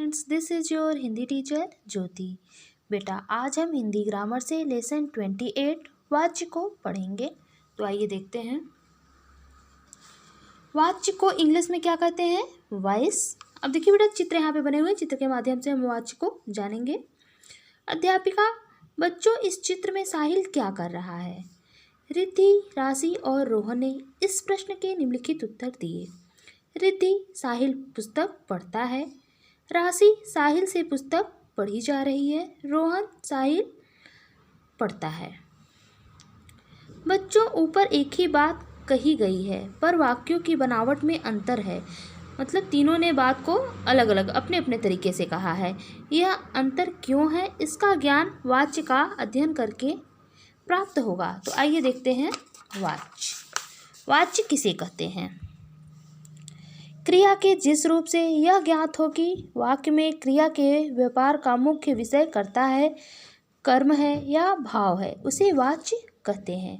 Friends, this is your Hindi teacher Jyoti. बेटा, आज हम हिंदी ग्रामर से लेसन 28 वाच्य को पढ़ेंगे। तो आइए देखते हैं। वाच्य को इंग्लिश में क्या कहते हैं? वॉइस। अब देखिए बेटा, चित्र यहाँ पे बने हुए हैं। चित्र के माध्यम से हम वाच्य को जानेंगे। अध्यापिका, बच्चों इस चित्र में साहिल क्या कर रहा है? रिद्धि, राशि और रोहन ने इस प्रश्न के निम्नलिखित उत्तर दिए। रिद्धि साहिल पुस्तक पढ़ता है। राशि साहिल से पुस्तक पढ़ी जा रही है। रोहन साहिल पढ़ता है। बच्चों, ऊपर एक ही बात कही गई है पर वाक्यों की बनावट में अंतर है। मतलब तीनों ने बात को अलग अलग अपने अपने तरीके से कहा है। यह अंतर क्यों है, इसका ज्ञान वाच्य का अध्ययन करके प्राप्त होगा। तो आइए देखते हैं वाच्य। वाच्य किसे कहते हैं? क्रिया के जिस रूप से यह ज्ञात हो कि वाक्य में क्रिया के व्यापार का मुख्य विषय कर्ता है, कर्म है या भाव है, उसे वाच्य कहते हैं।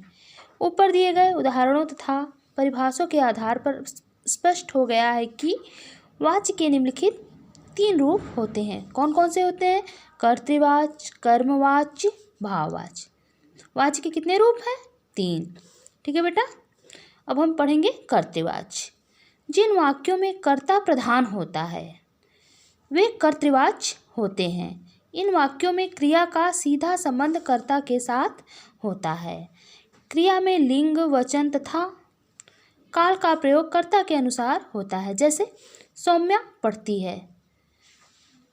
ऊपर दिए गए उदाहरणों तथा परिभाषाओं के आधार पर स्पष्ट हो गया है कि वाच्य के निम्नलिखित 3 रूप होते हैं। कौन कौन से होते हैं? कर्तृवाच्य, कर्मवाच्य, भाववाच्य। वाच्य के कितने रूप हैं? 3। ठीक है बेटा। अब हम पढ़ेंगे कर्तृवाच्य। जिन वाक्यों में कर्ता प्रधान होता है वे कर्तृवाच्य होते हैं। इन वाक्यों में क्रिया का सीधा संबंध कर्ता के साथ होता है। क्रिया में लिंग, वचन तथा काल का प्रयोग कर्ता के अनुसार होता है। जैसे सौम्या पढ़ती है,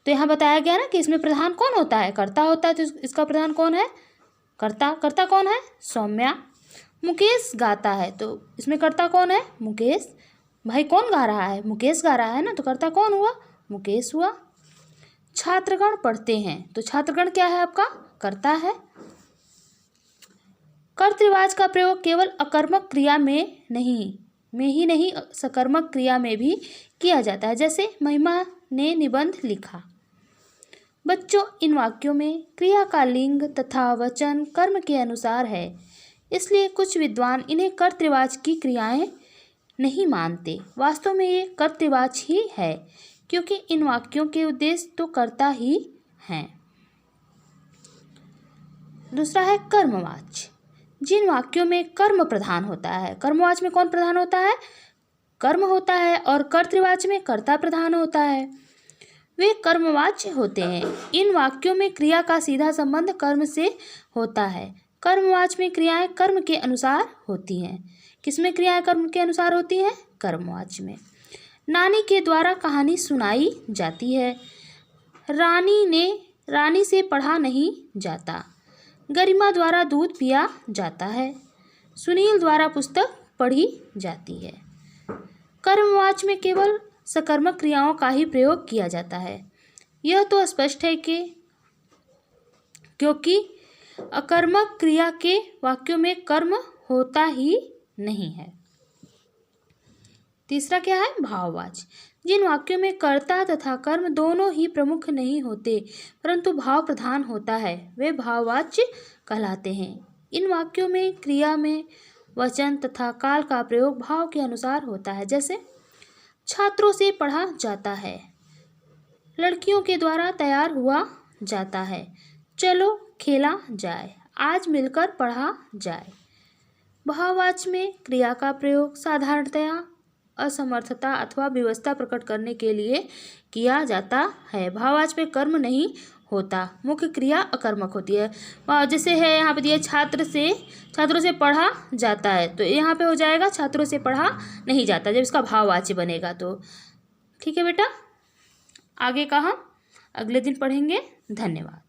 तो यहाँ बताया गया ना कि इसमें प्रधान कौन होता है? कर्ता होता है। तो इसका प्रधान कौन है? कर्ता। कर्ता कौन है? सौम्या। मुकेश गाता है, तो इसमें कर्ता कौन है? मुकेश। भाई कौन गा रहा है? मुकेश गा रहा है ना, तो कर्ता कौन हुआ? मुकेश हुआ। छात्रगण पढ़ते हैं, तो छात्रगण क्या है? आपका कर्ता है। कर्तृवाच्य का प्रयोग केवल अकर्मक क्रिया में ही नहीं सकर्मक क्रिया में भी किया जाता है। जैसे महिमा ने निबंध लिखा। बच्चों, इन वाक्यों में क्रिया का लिंग तथा वचन कर्म के अनुसार है, इसलिए कुछ विद्वान इन्हें कर्तृवाच्य की क्रियाएं नहीं मानते। वास्तव में ये कर्तृवाच्य ही है, क्योंकि इन वाक्यों के उद्देश्य तो कर्ता ही हैं। दूसरा है कर्मवाच्य। जिन वाक्यों में कर्म प्रधान होता है, कर्मवाच्य में कौन प्रधान होता है? कर्म होता है। और कर्तृवाच्य में कर्ता प्रधान होता है, वे कर्मवाच्य होते हैं। इन वाक्यों में क्रिया का सीधा संबंध कर्म से होता है। कर्मवाच्य में क्रियाएं कर्म के अनुसार होती हैं। किसमें क्रियाएं कर्म के अनुसार होती हैं? कर्मवाच्य में। नानी के द्वारा कहानी सुनाई जाती है। रानी से पढ़ा नहीं जाता। गरिमा द्वारा दूध पिया जाता है। सुनील द्वारा पुस्तक पढ़ी जाती है। कर्मवाच्य में केवल सकर्मक क्रियाओं का ही प्रयोग किया जाता है। यह तो स्पष्ट है कि क्योंकि अकर्मक क्रिया के वाक्यों में कर्म होता ही नहीं है। तीसरा क्या है? भाववाच्य। जिन वाक्यों में कर्ता तथा कर्म दोनों ही प्रमुख नहीं होते परंतु भाव प्रधान होता है, वे भाववाच्य कहलाते हैं। इन वाक्यों में क्रिया में वचन तथा काल का प्रयोग भाव के अनुसार होता है। जैसे छात्रों से पढ़ा जाता है, लड़कियों के द्वारा तैयार हुआ जाता है, चलो खेला जाए, आज मिलकर पढ़ा जाए। भाववाच्य में क्रिया का प्रयोग साधारणतया असमर्थता अथवा व्यवस्था प्रकट करने के लिए किया जाता है। भाववाच्य में कर्म नहीं होता, मुख्य क्रिया अकर्मक होती है। जैसे है यहाँ पे दिया छात्रों से पढ़ा जाता है, तो यहाँ पे हो जाएगा छात्रों से पढ़ा नहीं जाता जब इसका भाववाच्य बनेगा तो। ठीक है बेटा, आगे का हम अगले दिन पढ़ेंगे। धन्यवाद।